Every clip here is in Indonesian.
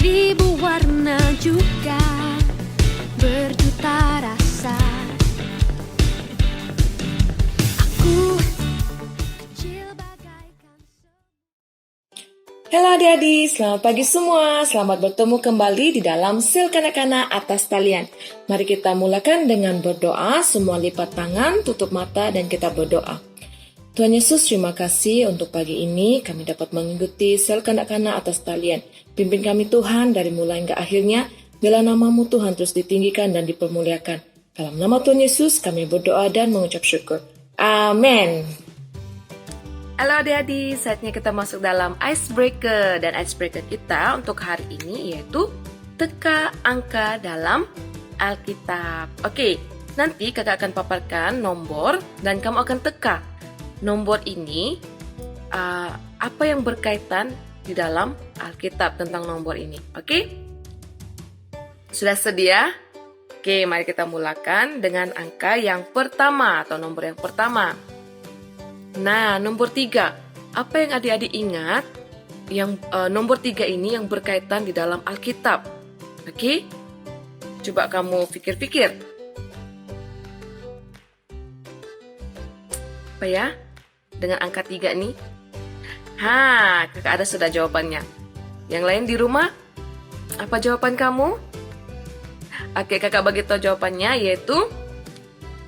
Ribu warna juga berjuta rasa. Aku kecil bagaikan. Halo adik-adik, selamat pagi semua. Selamat bertemu kembali di dalam sel kanak-kanak atas talian. Mari kita mulakan dengan berdoa. Semua lipat tangan, tutup mata, dan kita berdoa. Tuhan Yesus, terima kasih untuk pagi ini kami dapat mengikuti sel kanak-kanak atas talian. Pimpin kami Tuhan dari mulai hingga akhirnya. Bila namamu Tuhan terus ditinggikan dan dipermuliakan. Dalam nama Tuhan Yesus kami berdoa dan mengucap syukur. Amin. Halo adik-adik, saatnya kita masuk dalam icebreaker. Dan icebreaker kita untuk hari ini yaitu teka angka dalam Alkitab. Oke, nanti kakak akan paparkan nomor dan kamu akan teka nomor ini apa yang berkaitan di dalam Alkitab tentang nomor ini. Oke? Sudah sedia? Oke, mari kita mulakan dengan angka yang pertama atau nomor yang pertama. Nah, nomor 3. Apa yang adik-adik ingat? Yang nomor 3 ini yang berkaitan di dalam Alkitab. Oke? Coba kamu pikir-pikir. Apa ya? Dengan angka 3 nih. Kakak ada sudah jawabannya. Yang lain di rumah? Apa jawaban kamu? Oke, kakak bagi tahu jawabannya yaitu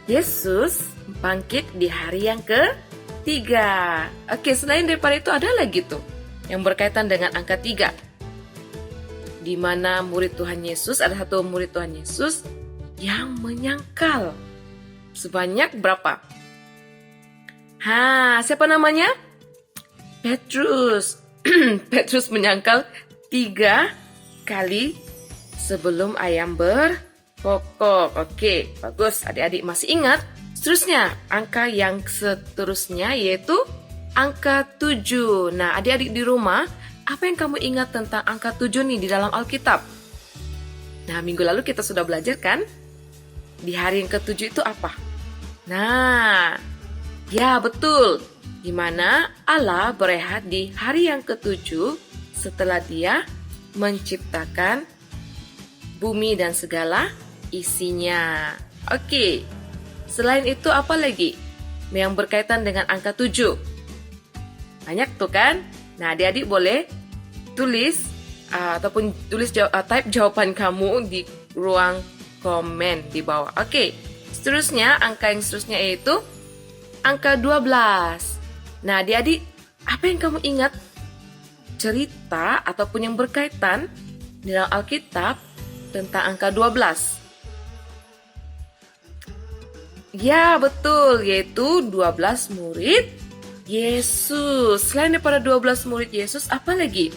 Yesus bangkit di hari yang ketiga. Oke, selain daripada itu ada lagi tuh yang berkaitan dengan angka 3. Di mana murid Tuhan Yesus, ada satu murid Tuhan Yesus yang menyangkal. Sebanyak berapa? Siapa namanya? Petrus. Petrus menyangkal 3 kali sebelum ayam berkokok. Oke, bagus. Adik-adik masih ingat? Seterusnya, angka yang seterusnya yaitu angka 7. Nah, adik-adik di rumah, apa yang kamu ingat tentang angka 7 nih di dalam Alkitab? Nah, minggu lalu kita sudah belajar kan? Di hari yang ke-7 itu apa? Nah, ya betul. Di mana Allah berehat di hari yang ke-7 setelah Dia menciptakan bumi dan segala isinya. Oke. Selain itu apa lagi yang berkaitan dengan angka 7? Banyak tuh kan? Nah, adik-adik boleh tulis ataupun tulis type jawaban kamu di ruang komen di bawah. Oke. Seterusnya, angka yang seterusnya yaitu angka 12. Nah, adik-adik, apa yang kamu ingat? Cerita ataupun yang berkaitan di dalam Alkitab tentang angka 12. Ya, betul, yaitu 12 murid Yesus. Selain daripada 12 murid Yesus, apa lagi?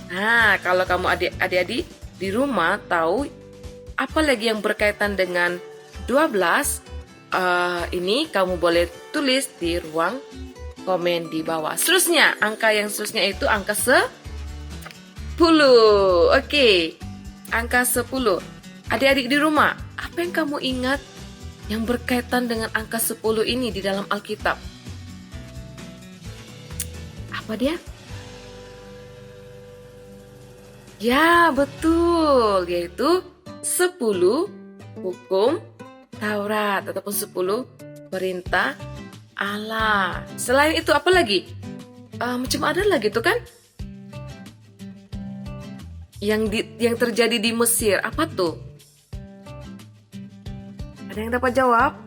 Nah, kalau kamu adik-adik di rumah tahu apa lagi yang berkaitan dengan 12, ini kamu boleh tulis di ruang komen di bawah. Seterusnya, angka yang seterusnya itu angka 10. Oke, angka 10. Adik-adik di rumah, apa yang kamu ingat yang berkaitan dengan angka 10 ini di dalam Alkitab? Apa dia? Ya, betul, yaitu 10 hukum Taurat ataupun 10 perintah Allah. Selain itu apa lagi? Macam ada lagi tuh kan? Yang terjadi di Mesir, apa tuh? Ada yang dapat jawab?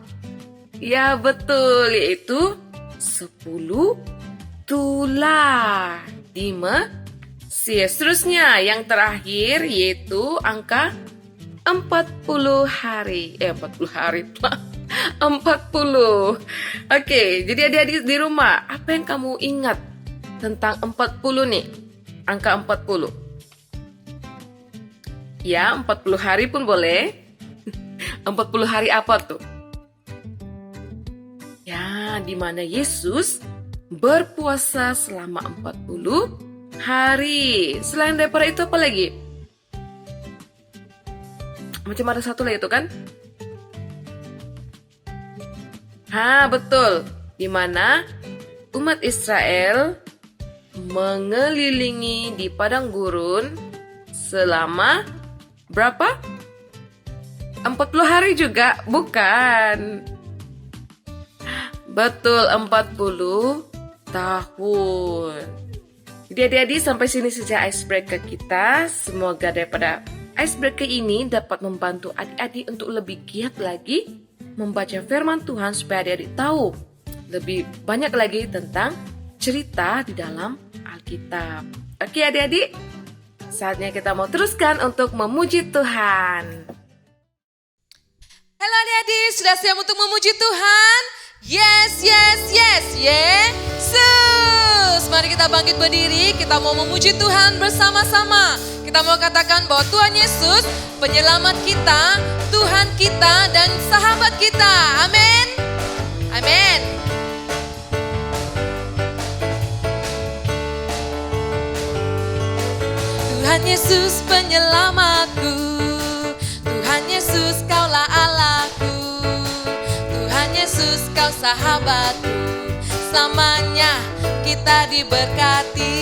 Ya betul, yaitu 10 tulah di Mesir. Seterusnya, yang terakhir yaitu angka 40 hari. 40 hari pula. 40. Oke, jadi adik-adik di rumah, apa yang kamu ingat tentang 40 nih? Angka 40. Ya, 40 hari pun boleh. 40 hari apa tuh? Ya, di mana Yesus berpuasa selama 40 hari. Selain daripada itu apa lagi? Macam ada satu lagi itu kan? Betul. Di mana umat Israel mengelilingi di padang gurun selama berapa? 40 hari juga? Bukan. Betul, 40 tahun. Jadi adik-adik, sampai sini saja icebreaker kita. Semoga daripada icebreaker ini dapat membantu adik-adik untuk lebih giat lagi membaca firman Tuhan supaya adik-adik tahu lebih banyak lagi tentang cerita di dalam Alkitab. Oke adik-adik, saatnya kita mau teruskan untuk memuji Tuhan. Halo adik-adik, sudah siap untuk memuji Tuhan? Yes, yes, yes, Yesus. Mari kita bangkit berdiri, kita mau memuji Tuhan bersama-sama. Kita mau katakan bahwa Tuhan Yesus, penyelamat kita, Tuhan kita, dan sahabat kita. Amin. Amin. Tuhan Yesus penyelamatku, Tuhan Yesus kaulah Allahku, Tuhan Yesus kau sahabatku, selamanya kita diberkati.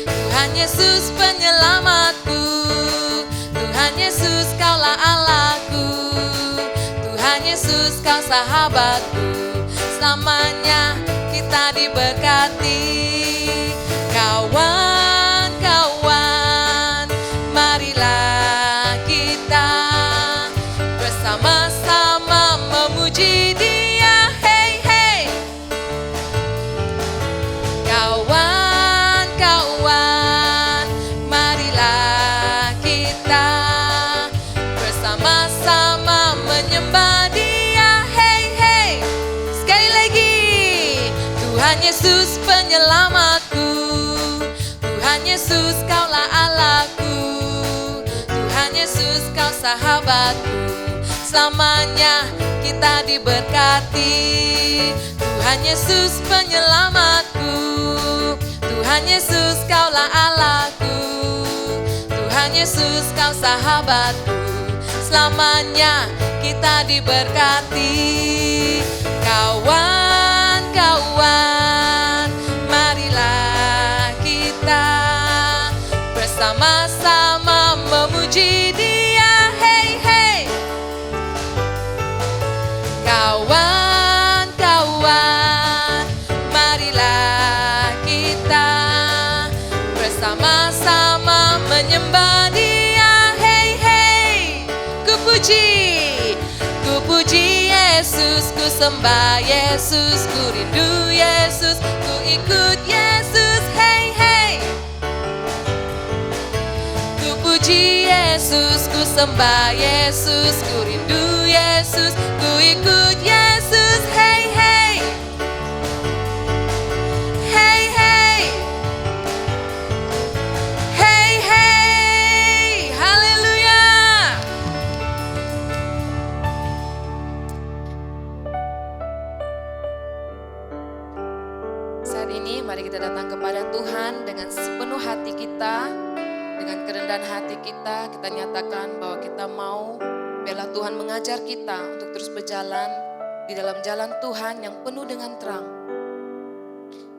Tuhan Yesus penyelamatku, Tuhan Yesus kaulah Allahku, Tuhan Yesus kau sahabatku, selamanya kita diberkati. Kawan-kawan, marilah kita bersama-sama memuji Dia. Hey, hey. Kawan-kawan, marilah kita bersama-sama menyembah Dia. Hey, hey. Sekali lagi, Tuhan Yesus penyelamatku, Tuhan Yesus kaulah Allahku, Tuhan Yesus kau sahabatku, selamanya kita diberkati. Tuhan Yesus penyelamatku, Tuhan Yesus kaulah Allahku, Tuhan Yesus kau sahabatku, selamanya kita diberkati. Kawan-kawan, marilah kita bersama-sama memuji Dia. Hey, hey. Kawan-kawan, marilah kita bersama-sama menyembah Dia. Hey, hey. Ku puji Yesus, ku sembah Yesus, ku rindu Yesus, ku ikut Yesus. Hey, hey. Ku puji Yesus, ku sembah Yesus, ku rindu Yesus, ku ikut Yesus. Hey, hey. Hey, hey. Hey, hey. Haleluya. Saat ini mari kita datang kepada Tuhan dengan sepenuh hati kita, dengan kerendahan hati kita nyatakan bahwa kita mau biarlah Tuhan mengajar kita untuk terus berjalan di dalam jalan Tuhan yang penuh dengan terang.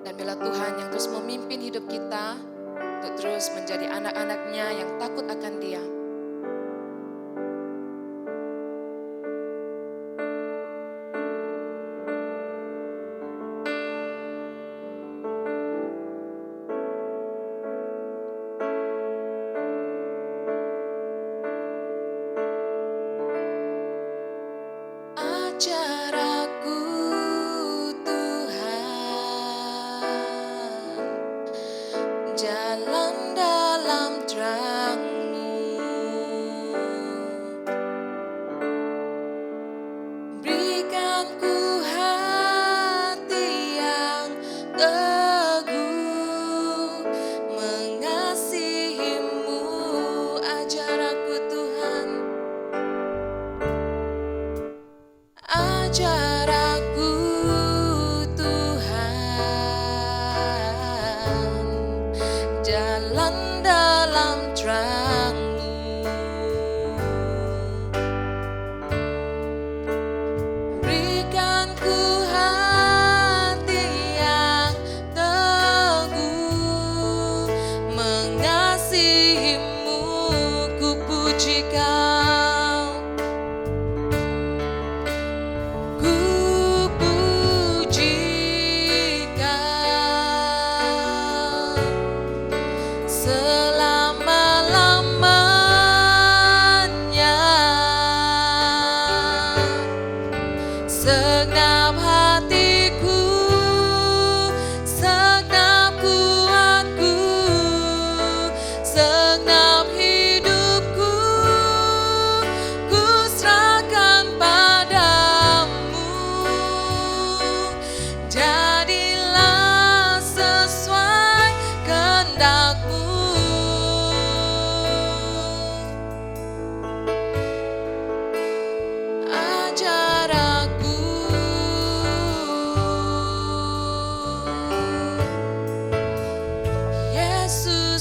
Dan biarlah Tuhan yang terus memimpin hidup kita untuk terus menjadi anak-anak-Nya yang takut akan Dia. Ajar aku Tuhan, jalan dalam terang-Mu. Berikan ku hati yang teguh, mengasihi-Mu. Ajar aku Tuhan, ajar aku Tuhan, jalan dalam terang-Mu. Berikan ku hati yang teguh,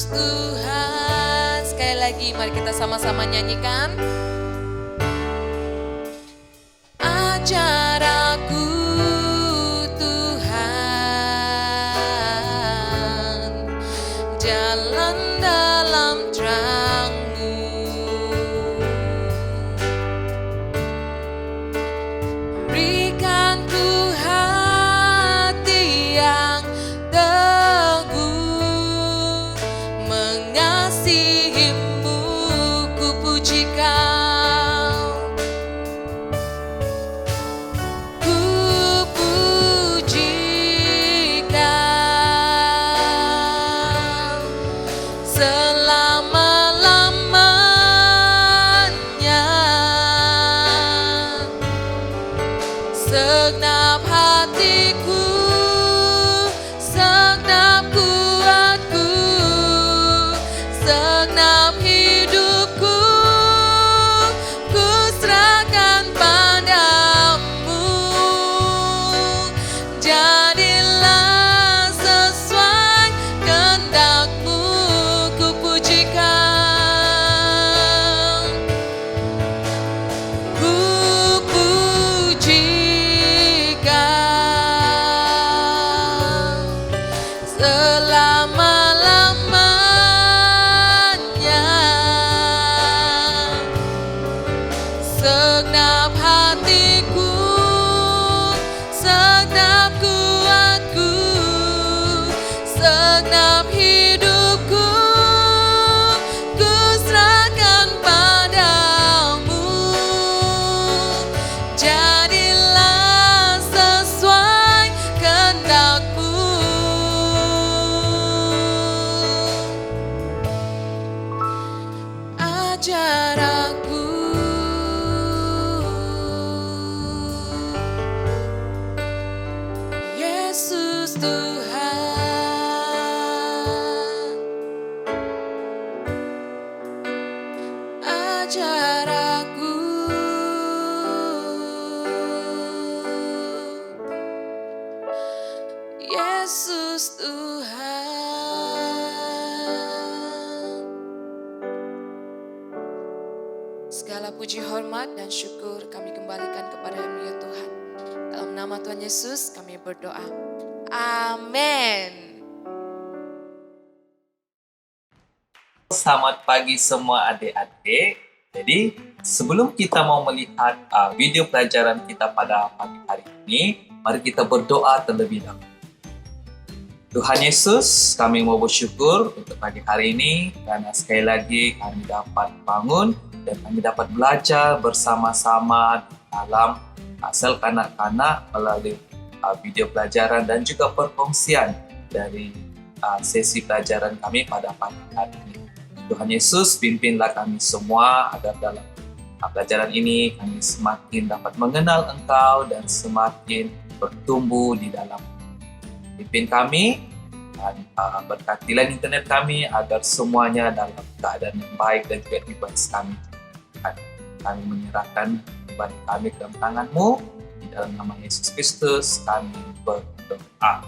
Yesus Tuhan. Sekali lagi mari kita sama-sama nyanyikan. Ajar aku Tuhan jalan dalam terang-Mu. Berikan ku hati yang teguh, mengasihi-Mu ku puji Kau. Ku puji Kau selama-lamanya. Segenap hatiku, segenap kuatku, segenap hidupku, ku serahkan padamu. Jadilah sesuai kehendak-Mu, ku puji Kau. Ku puji Kau selama-lamanya. Segenap hatiku, segenap kuatku, segenap hidupku, ku serahkan padamu. Jadilah sesuai kehendak-Mu. Ajar aku Yesus Tuhan. Ajar aku Yesus Tuhan. Segala puji, hormat, dan syukur kami kembalikan kepada-Mu ya Tuhan. Dalam nama Tuhan Yesus kami berdoa. Amin. Selamat pagi semua adik-adik. Jadi sebelum kita mau melihat video pelajaran kita pada pagi hari ini, mari kita berdoa terlebih dahulu. Tuhan Yesus, kami mau bersyukur untuk pagi hari ini karena sekali lagi kami dapat bangun dan kami dapat belajar bersama-sama dalam sel kanak-kanak melalui video pelajaran dan juga perkongsian dari sesi pelajaran kami pada pagi hari ini. Tuhan Yesus, pimpinlah kami semua agar dalam pelajaran ini kami semakin dapat mengenal Engkau dan semakin bertumbuh di dalam. Pimpin kami dan berkatilah internet kami agar semuanya dalam keadaan yang baik dan juga device kami. Kami menyerahkan ibadah kami ke dalam tangan-Mu. Di dalam nama Yesus Kristus kami berdoa.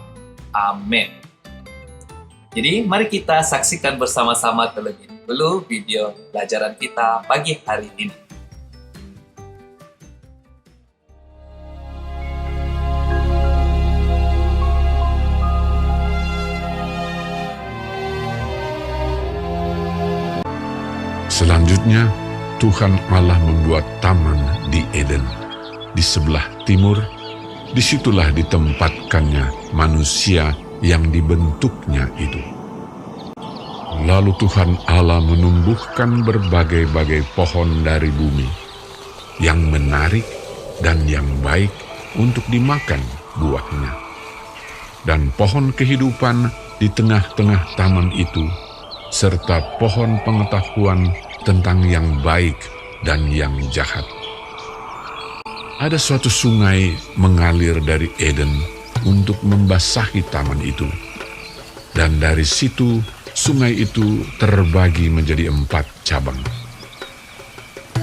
Amin. Jadi mari kita saksikan bersama-sama terlebih dahulu video pelajaran kita pagi hari ini. Selanjutnya, Tuhan Allah membuat taman di Eden. Di sebelah timur, disitulah ditempatkannya manusia yang dibentuknya itu. Lalu Tuhan Allah menumbuhkan berbagai-bagai pohon dari bumi, yang menarik dan yang baik untuk dimakan buahnya. Dan pohon kehidupan di tengah-tengah taman itu, serta pohon pengetahuan tentang yang baik dan yang jahat. Ada suatu sungai mengalir dari Eden untuk membasahi taman itu. Dan dari situ, sungai itu terbagi menjadi 4 cabang.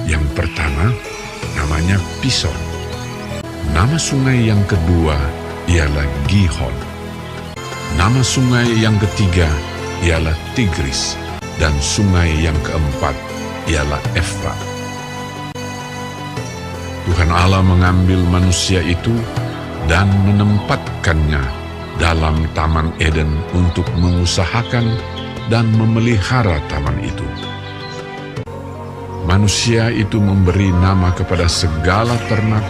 Yang pertama, namanya Pison. Nama sungai yang kedua ialah Gihon. Nama sungai yang ketiga ialah Tigris, dan sungai yang keempat ialah Efrat. Tuhan Allah mengambil manusia itu dan menempatkannya dalam Taman Eden untuk mengusahakan dan memelihara taman itu. Manusia itu memberi nama kepada segala ternak,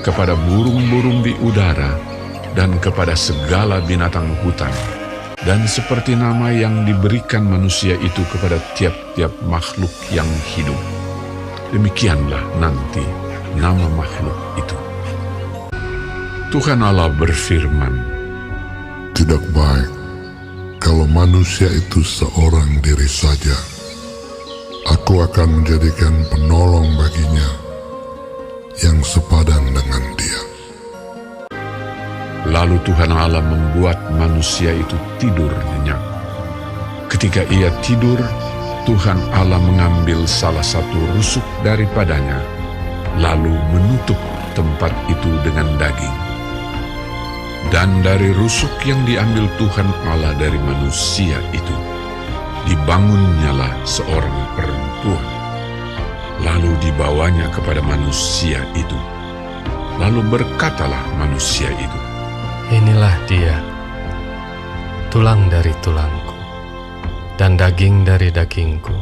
kepada burung-burung di udara, dan kepada segala binatang hutan. Dan seperti nama yang diberikan manusia itu kepada tiap-tiap makhluk yang hidup, demikianlah nanti nama makhluk itu. Tuhan Allah berfirman, Tidak baik kalau manusia itu seorang diri saja. Aku akan menjadikan penolong baginya yang sepadan dengan dia. Lalu Tuhan Allah membuat manusia itu tidur nyenyak. Ketika ia tidur, Tuhan Allah mengambil salah satu rusuk daripadanya, lalu menutup tempat itu dengan daging. Dan dari rusuk yang diambil Tuhan Allah dari manusia itu, dibangunnyalah seorang perempuan. Lalu dibawanya kepada manusia itu. Lalu berkatalah manusia itu, Inilah dia, tulang dari tulangku, dan daging dari dagingku.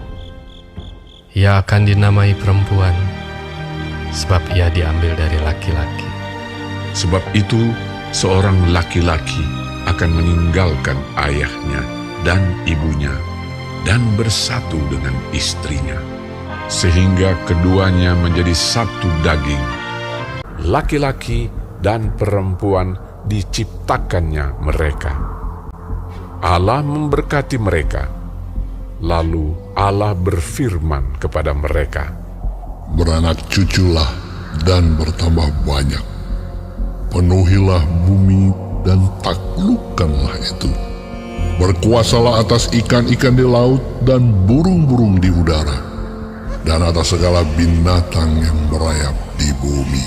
Ia akan dinamai perempuan, sebab ia diambil dari laki-laki. sebab itu seorang laki-laki akan meninggalkan ayahnya dan ibunya dan bersatu dengan istrinya, sehingga keduanya menjadi satu daging. Laki-laki dan perempuan diciptakannya mereka. Allah memberkati mereka. Lalu Allah berfirman kepada mereka, Beranak cuculah dan bertambah banyak. Penuhilah bumi dan taklukkanlah itu. Berkuasalah atas ikan-ikan di laut dan burung-burung di udara, dan atas segala binatang yang merayap di bumi.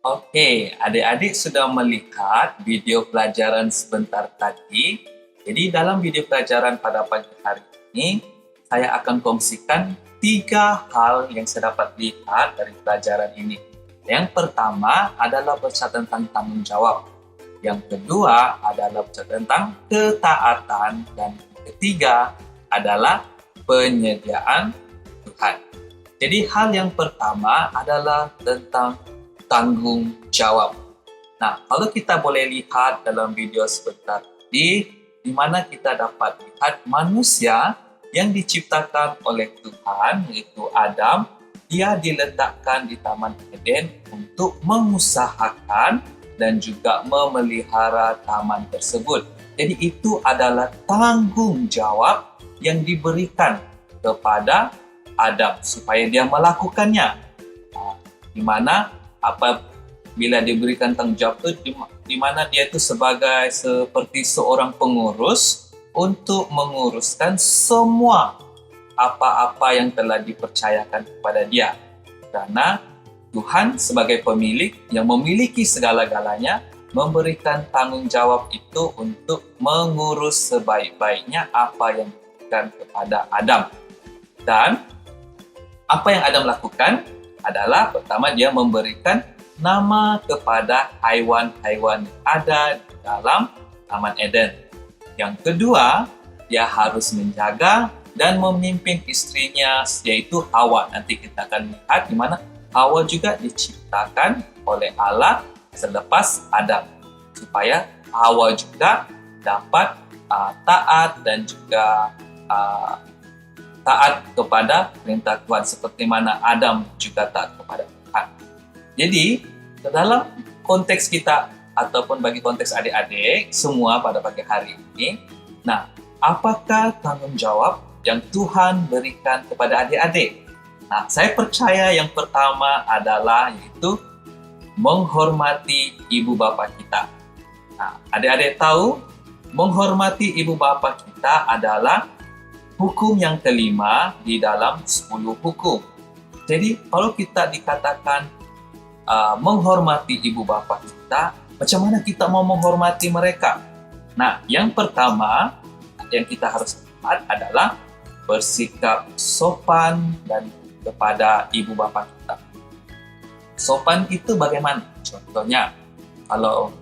Oke, adik-adik sudah melihat video pelajaran sebentar tadi. Jadi dalam video pelajaran pada pagi hari ini, saya akan kongsikan 3 hal yang saya dapat lihat dari pelajaran ini. Yang pertama adalah berbicara tentang tanggung jawab. Yang kedua adalah berbicara tentang ketaatan. Dan yang ketiga adalah penyediaan Tuhan. Jadi hal yang pertama adalah tentang tanggung jawab. Nah, kalau kita boleh lihat dalam video sebentar tadi, di mana kita dapat lihat manusia yang diciptakan oleh Tuhan, yaitu Adam, dia diletakkan di Taman Eden untuk mengusahakan dan juga memelihara taman tersebut. Jadi itu adalah tanggung jawab yang diberikan kepada Adam supaya dia melakukannya. Di mana apabila diberikan tanggung jawab itu, di mana dia itu sebagai seperti seorang pengurus untuk menguruskan semua apa-apa yang telah dipercayakan kepada dia. Karena Tuhan sebagai pemilik yang memiliki segala-galanya memberikan tanggung jawab itu untuk mengurus sebaik-baiknya apa yang diberikan kepada Adam. Dan apa yang Adam lakukan adalah pertama dia memberikan nama kepada haiwan-haiwan yang ada di dalam Taman Eden. Yang kedua, dia harus menjaga dan memimpin istrinya, yaitu Hawa. Nanti kita akan lihat di mana Hawa juga diciptakan oleh Allah selepas Adam, supaya Hawa juga dapat taat dan juga taat kepada perintah Tuhan seperti mana Adam juga taat kepada Tuhan. Jadi, dalam konteks kita ataupun bagi konteks adik-adik semua pada pagi hari ini, nah, apakah tanggung jawab yang Tuhan berikan kepada adik-adik? Nah, saya percaya yang pertama adalah yaitu menghormati ibu bapa kita. Nah, adik-adik tahu menghormati ibu bapa kita adalah hukum yang kelima di dalam 10 hukum. Jadi kalau kita dikatakan menghormati ibu bapa kita, macam mana kita mau menghormati mereka? Nah, yang pertama yang kita harus lihat adalah bersikap sopan dan kepada ibu bapa kita. Sopan itu bagaimana? Contohnya, kalau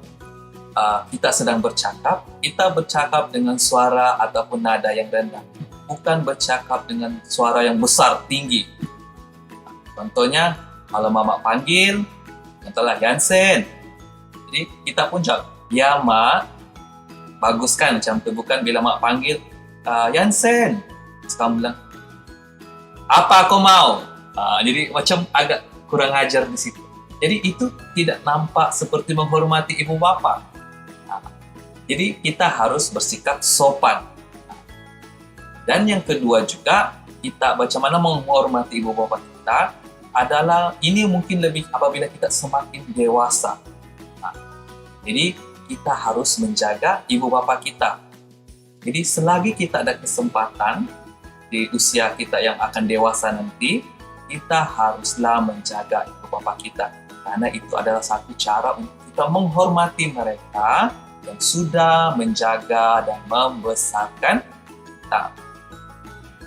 kita sedang bercakap, kita bercakap dengan suara ataupun nada yang rendah, bukan bercakap dengan suara yang besar, tinggi. Contohnya, kalau mama panggil, contohnya Yansen. Jadi kita pun jawab, ya mak, bagus kan? Macam tu, bukan bila mak panggil, Yansen. Sekarang bilang, apa aku mau? Jadi macam agak kurang ajar di situ. Jadi itu tidak nampak seperti menghormati ibu bapa. Jadi kita harus bersikap sopan. Dan yang kedua juga, kita bagaimana menghormati ibu bapa kita adalah ini mungkin lebih apabila kita semakin dewasa. Jadi kita harus menjaga ibu bapa kita. Jadi selagi kita ada kesempatan di usia kita yang akan dewasa nanti, kita haruslah menjaga ibu bapa kita. Karena itu adalah satu cara untuk kita menghormati mereka yang sudah menjaga dan membesarkan kita.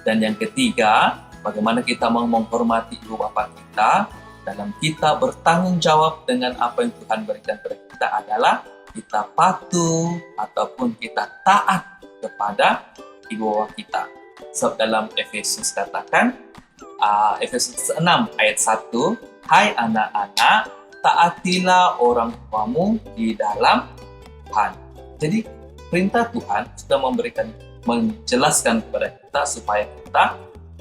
Dan yang ketiga, bagaimana kita menghormati ibu bapa kita dalam kita bertanggung jawab dengan apa yang Tuhan berikan kepada kita adalah kita patuh ataupun kita taat kepada ibu bapa kita. Sebab dalam Efesus katakan, Efesus 6 ayat 1, hai anak-anak, taatilah orang tuamu di dalam Tuhan. Jadi perintah Tuhan sudah menjelaskan kepada kita supaya kita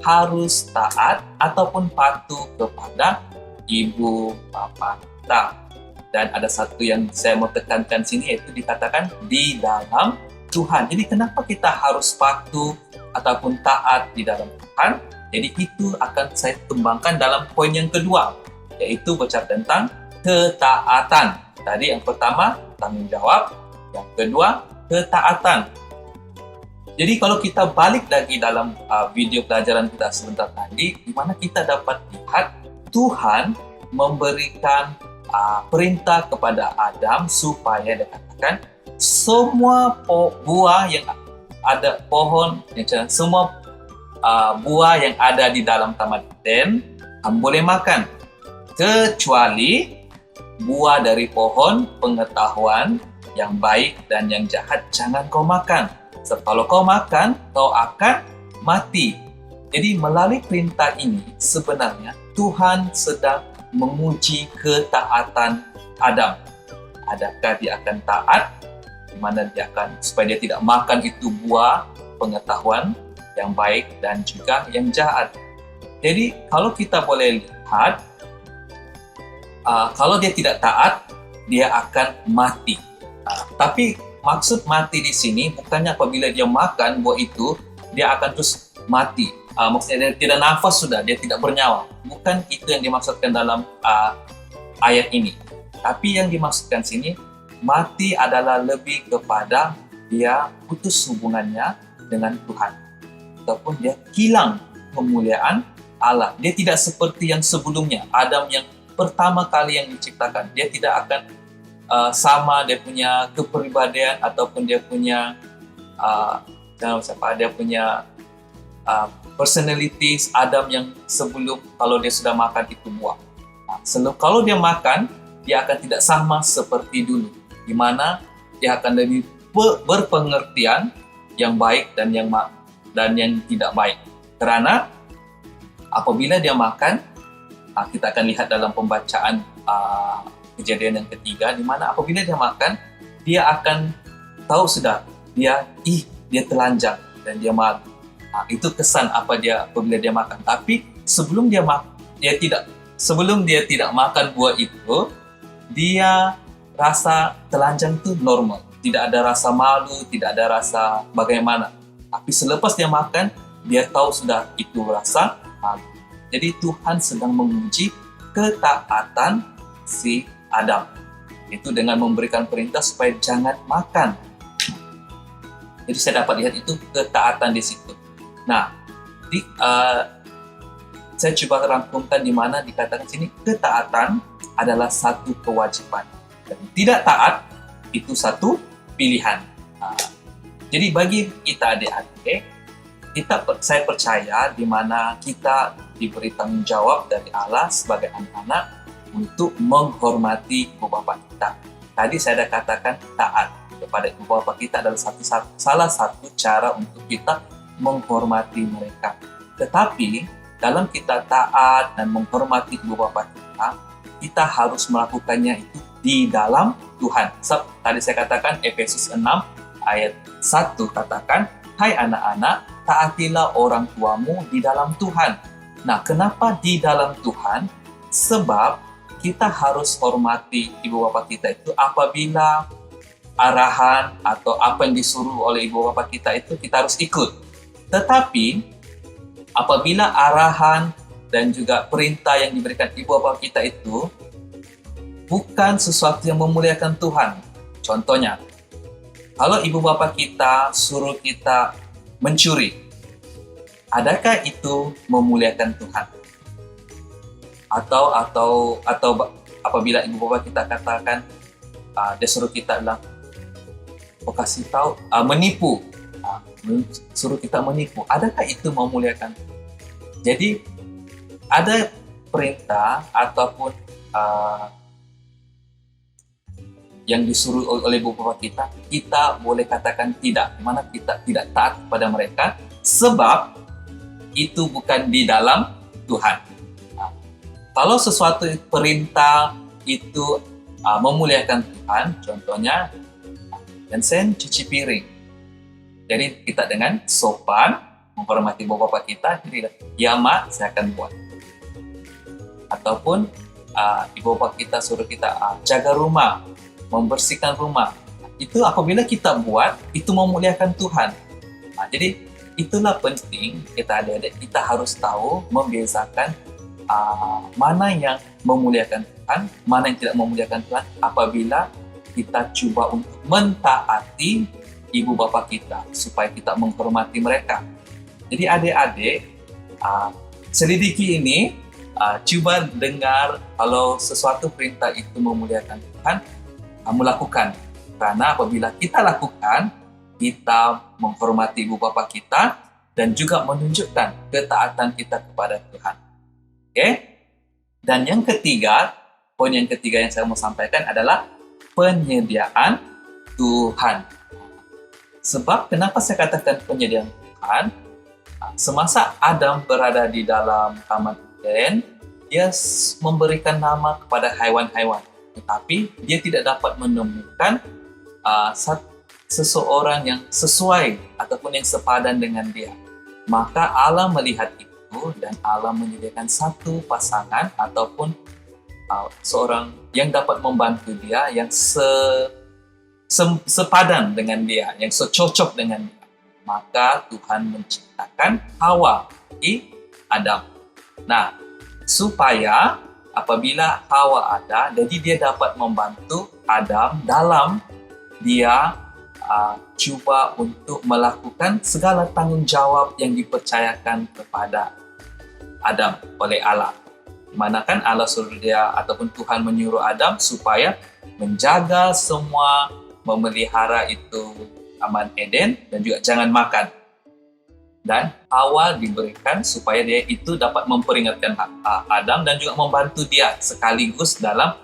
harus taat ataupun patuh kepada ibu bapa kita. Dan ada satu yang saya mau tekankan sini, yaitu dikatakan di dalam Tuhan. Jadi kenapa kita harus patuh ataupun taat di dalam Tuhan? Jadi itu akan saya kembangkan dalam poin yang kedua, yaitu bicara tentang ketaatan. Tadi yang pertama, tanggung jawab. Yang kedua, ketaatan. Jadi kalau kita balik lagi dalam video pelajaran kita sebentar tadi, di mana kita dapat lihat Tuhan memberikan perintah kepada Adam supaya dikatakan semua buah yang ada pohon, semua buah yang ada di dalam Taman Eden, kamu boleh makan. Kecuali buah dari pohon pengetahuan yang baik dan yang jahat, jangan kau makan. Sebab kalau kau makan, kau akan mati. Jadi melalui perintah ini, sebenarnya Tuhan sedang menguji ketaatan Adam. Adakah dia akan taat? Di mana dia akan, supaya dia tidak makan itu buah pengetahuan yang baik dan juga yang jahat. Jadi kalau kita boleh lihat, kalau dia tidak taat, dia akan mati. Tapi maksud mati di sini bukannya apabila dia makan buah itu, dia akan terus mati. Maksudnya dia tidak nafas sudah, dia tidak bernyawa. Bukan itu yang dimaksudkan dalam ayat ini. Tapi yang dimaksudkan sini, mati adalah lebih kepada dia putus hubungannya dengan Tuhan. Ataupun dia hilang kemuliaan Allah. Dia tidak seperti yang sebelumnya, Adam yang pertama kali yang diciptakan. Dia tidak akan sama dia punya kepribadian ataupun dia punya personalities Adam yang sebelum kalau dia sudah makan itu buah. Kalau dia makan, dia akan tidak sama seperti dulu, di mana dia akan lebih berpengertian yang baik dan yang tidak baik. Karena apabila dia makan, kita akan lihat dalam pembacaan kejadian yang ketiga, di mana apabila dia makan, dia akan tahu sudah dia telanjang dan dia malu. Itu kesan apabila dia makan. Tapi sebelum dia tidak makan buah itu, dia rasa telanjang itu normal, tidak ada rasa malu, tidak ada rasa bagaimana. Tapi selepas dia makan, dia tahu sudah itu rasa malu. Jadi Tuhan sedang menguji ketaatan si Adam. Itu dengan memberikan perintah supaya jangan makan. Jadi saya dapat lihat itu ketaatan di situ. Nah, saya coba rangkumkan di mana dikatakan sini ketaatan adalah satu kewajiban dan tidak taat itu satu pilihan. Jadi bagi kita adik-adik, saya percaya di mana kita diberi tanggung jawab dari Allah sebagai anak-anak untuk menghormati ibu bapa kita. Tadi saya ada katakan taat kepada ibu bapa kita adalah salah satu cara untuk kita menghormati mereka. Tetapi dalam kita taat dan menghormati ibu bapa kita harus melakukannya itu di dalam Tuhan. Tadi saya katakan Efesus 6 ayat 1 katakan, hai anak-anak, taatilah orang tuamu di dalam Tuhan. Nah, kenapa di dalam Tuhan? Sebab kita harus hormati ibu bapa kita itu apabila arahan atau apa yang disuruh oleh ibu bapa kita itu kita harus ikut. Tetapi apabila arahan dan juga perintah yang diberikan ibu bapa kita itu bukan sesuatu yang memuliakan Tuhan. Contohnya, kalau ibu bapa kita suruh kita mencuri, adakah itu memuliakan Tuhan? Atau apabila ibu bapa kita katakan dia suruh kita bilang, kasih tahu menipu, suruh kita menipu, adakah itu memuliakan Tuhan? Jadi ada perintah ataupun yang disuruh oleh ibu bapa kita boleh katakan tidak, di mana kita tidak taat kepada mereka sebab itu bukan di dalam Tuhan. Nah, kalau sesuatu perintah itu memuliakan Tuhan, contohnya Vincent cuci piring. Jadi kita dengan sopan menghormati ibu bapa kita, jadi ya mak, saya akan buat. Ataupun ibu bapa kita suruh kita jaga rumah, membersihkan rumah. Itu apabila kita buat, itu memuliakan Tuhan. Nah, jadi itulah penting kita adik-adik, kita harus tahu membezakan mana yang memuliakan Tuhan, mana yang tidak memuliakan Tuhan apabila kita coba untuk mentaati ibu bapa kita supaya kita menghormati mereka. Jadi adik-adik, selidiki ini, coba dengar kalau sesuatu perintah itu memuliakan Tuhan, kamu lakukan. Karena apabila kita lakukan, kita menghormati ibu bapa kita dan juga menunjukkan ketaatan kita kepada Tuhan. Oke? Dan yang ketiga, poin yang ketiga yang saya mau sampaikan adalah penyediaan Tuhan. Sebab kenapa saya katakan penyediaan Tuhan? Semasa Adam berada di dalam Taman Eden, dia memberikan nama kepada hewan-hewan. Tetapi dia tidak dapat menemukan seseorang yang sesuai ataupun yang sepadan dengan dia. Maka Allah melihat itu dan Allah menyediakan satu pasangan ataupun seorang yang dapat membantu dia, yang sepadan dengan dia, yang secocok dengan dia. Maka Tuhan menciptakan Hawa di Adam. Nah, supaya apabila Hawa ada, jadi dia dapat membantu Adam dalam dia cuba untuk melakukan segala tanggung jawab yang dipercayakan kepada Adam oleh Allah. Dimana kan Allah suruh dia ataupun Tuhan menyuruh Adam supaya menjaga semua, memelihara itu Taman Eden dan juga jangan makan. Dan Hawa diberikan supaya dia itu dapat memperingatkan Adam dan juga membantu dia sekaligus dalam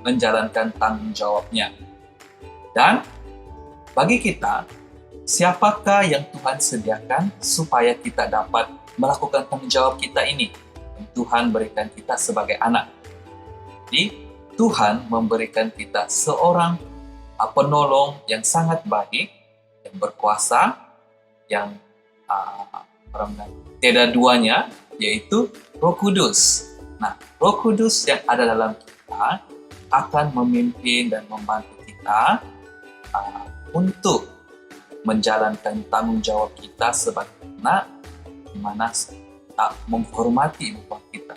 menjalankan tanggung jawabnya. Dan bagi kita, siapakah yang Tuhan sediakan supaya kita dapat melakukan tanggung jawab kita ini? Yang Tuhan berikan kita sebagai anak. Jadi Tuhan memberikan kita seorang penolong yang sangat baik, yang berkuasa, yang tiada duanya, yaitu Roh Kudus. Nah, Roh Kudus yang ada dalam kita akan memimpin dan membantu kita untuk menjalankan tanggung jawab kita sebagai anak, di mana kita menghormati ibu kita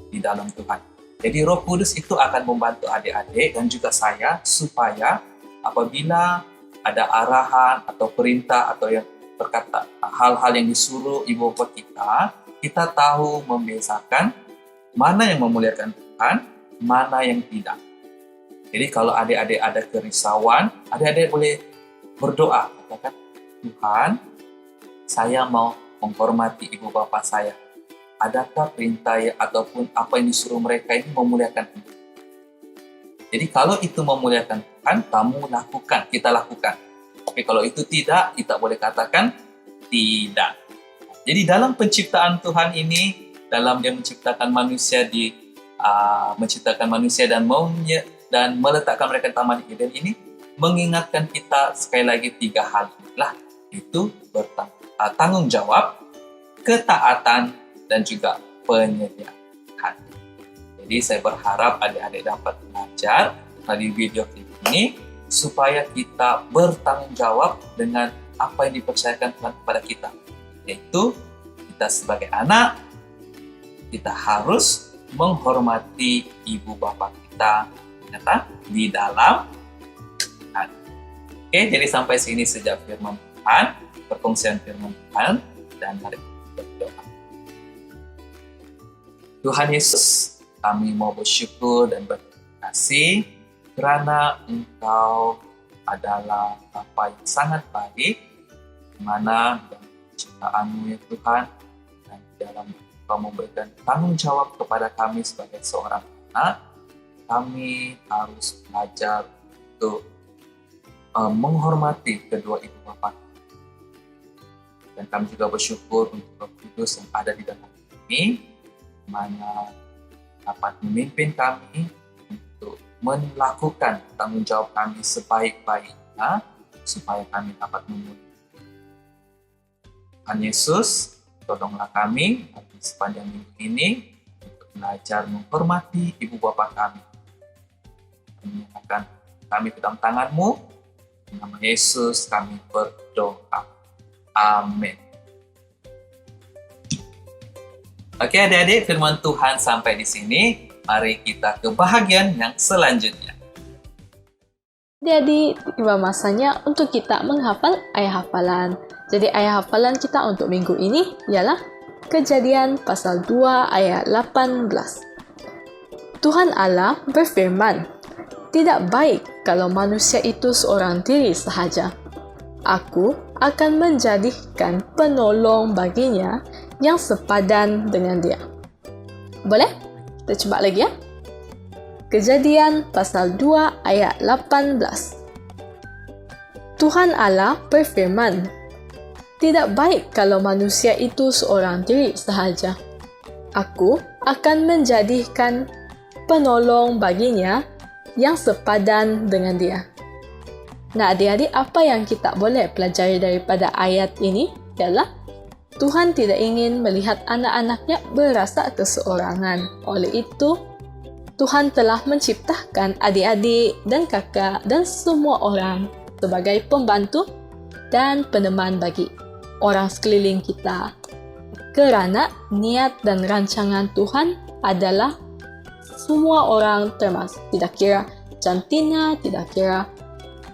di dalam Tuhan. Jadi Roh Kudus itu akan membantu adik-adik dan juga saya supaya apabila ada arahan atau perintah atau yang berkata hal-hal yang disuruh ibu bapa kita tahu membedakan mana yang memuliakan Tuhan, mana yang tidak. Jadi kalau adik-adik ada kerisauan, adik-adik boleh berdoa, katakan, Tuhan, saya mau menghormati ibu bapa saya. Adakah perintah ataupun apa yang disuruh mereka ini memuliakan Tuhan? Jadi kalau itu memuliakan Tuhan, kamu lakukan, kita lakukan. Tapi kalau itu tidak, kita boleh katakan tidak. Jadi dalam penciptaan Tuhan ini, dalam Dia menciptakan manusia dan meletakkan mereka di Taman Eden ini, mengingatkan kita sekali lagi 3 hal inilah, itu tanggung jawab, ketaatan, dan juga penyediaan. Jadi saya berharap adik-adik dapat belajar dari video klip ini supaya kita bertanggung jawab dengan apa yang dipercayakan Tuhan kepada kita. Yaitu kita sebagai anak, kita harus menghormati ibu bapa kita ternyata di dalam Tuhan. Oke, jadi sampai sini sejak firman Tuhan, perkongsian firman Tuhan, dan mari kita berdoa. Tuhan Yesus, kami mau bersyukur dan berterima kasih kerana Engkau adalah Bapa yang sangat baik, di mana dalam penciptaan-Mu ya Tuhan, dan dalam Engkau memberikan tanggung jawab kepada kami sebagai seorang anak, kami harus belajar untuk menghormati kedua ibu bapa. Dan kami juga bersyukur untuk Roh Kudus yang ada di dalam kami, di mana dapat memimpin kami untuk melakukan tanggung jawab kami sebaik-baiknya supaya kami dapat memenuhi. Tuhan Yesus, tolonglah kami di sepanjang minggu ini untuk belajar menghormati ibu bapa kami. Menyerahkan kami ke dalam tangan-Mu. Di nama Yesus kami berdoa. Amin. Oke adik-adik, firman Tuhan sampai di sini. Mari kita ke bahagian yang selanjutnya. Jadi, tiba masanya untuk kita menghafal ayat hafalan. Jadi, ayat hafalan kita untuk minggu ini ialah Kejadian pasal 2 ayat 18. Tuhan Allah berfirman, "Tidak baik kalau manusia itu seorang diri sahaja. Aku akan menjadikan penolong baginya yang sepadan dengan dia." Boleh? Kita cuba lagi ya. Kejadian pasal 2 ayat 18. Tuhan Allah berfirman, "Tidak baik kalau manusia itu seorang diri sahaja. Aku akan menjadikan penolong baginya yang sepadan dengan dia." Nah, adik-adik, apa yang kita boleh pelajari daripada ayat ini ialah Tuhan tidak ingin melihat anak-anaknya berasa keseorangan. Oleh itu, Tuhan telah menciptakan adik-adik dan kakak dan semua orang sebagai pembantu dan peneman bagi orang sekeliling kita. Kerana niat dan rancangan Tuhan adalah semua orang termasuk, tidak kira jantina, tidak kira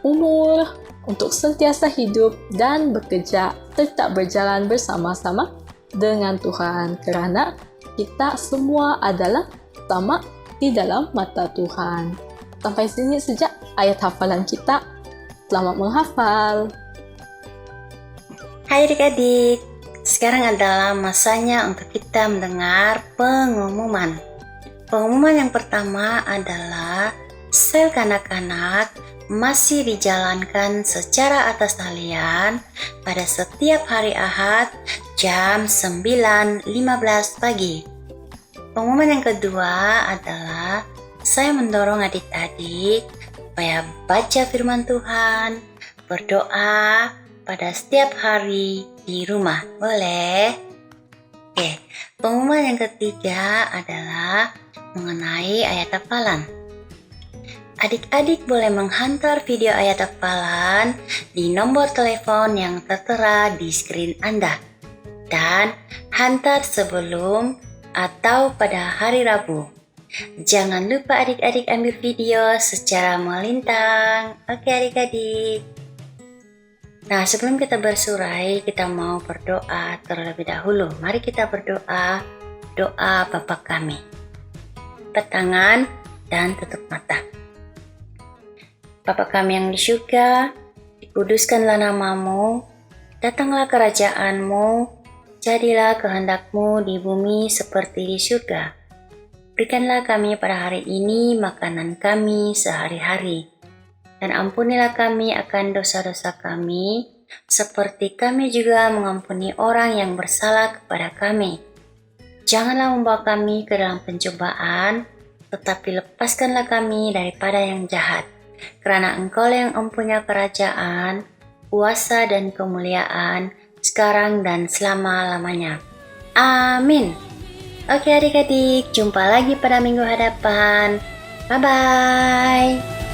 umur, untuk sentiasa hidup dan bekerja serta berjalan bersama-sama dengan Tuhan, kerana kita semua adalah sama di dalam mata Tuhan. Sampai sini sejak ayat hafalan kita. Selamat menghafal. Hai adik-adik, sekarang adalah masanya untuk kita mendengar pengumuman. Pengumuman yang pertama adalah sel kanak-kanak masih dijalankan secara atas talian pada setiap hari Ahad jam 9.15 pagi. Pengumuman yang kedua adalah saya mendorong adik-adik supaya baca firman Tuhan, berdoa pada setiap hari di rumah. Boleh? Oke, pengumuman yang ketiga adalah mengenai ayat hafalan. Adik-adik boleh menghantar video ayat hafalan di nomor telepon yang tertera di skrin Anda. Dan hantar sebelum atau pada hari Rabu. Jangan lupa adik-adik ambil video secara melintang. Oke adik-adik. Nah, sebelum kita bersurai, kita mau berdoa terlebih dahulu. Mari kita berdoa, doa Bapa kami. Angkat tangan dan tutup mata. Bapa kami yang di surga, dikuduskanlah namamu, Datanglah kerajaan-Mu, jadilah kehendak-Mu di bumi seperti di surga. Berikanlah kami pada hari ini makanan kami sehari-hari. Dan ampunilah kami akan dosa-dosa kami, seperti kami juga mengampuni orang yang bersalah kepada kami. Janganlah membawa kami ke dalam pencobaan, tetapi lepaskanlah kami daripada yang jahat. Karena Engkau yang mempunyai kerajaan, kuasa dan kemuliaan, sekarang dan selama-lamanya. Amin. Oke adik-adik, jumpa lagi pada minggu hadapan. Bye-bye.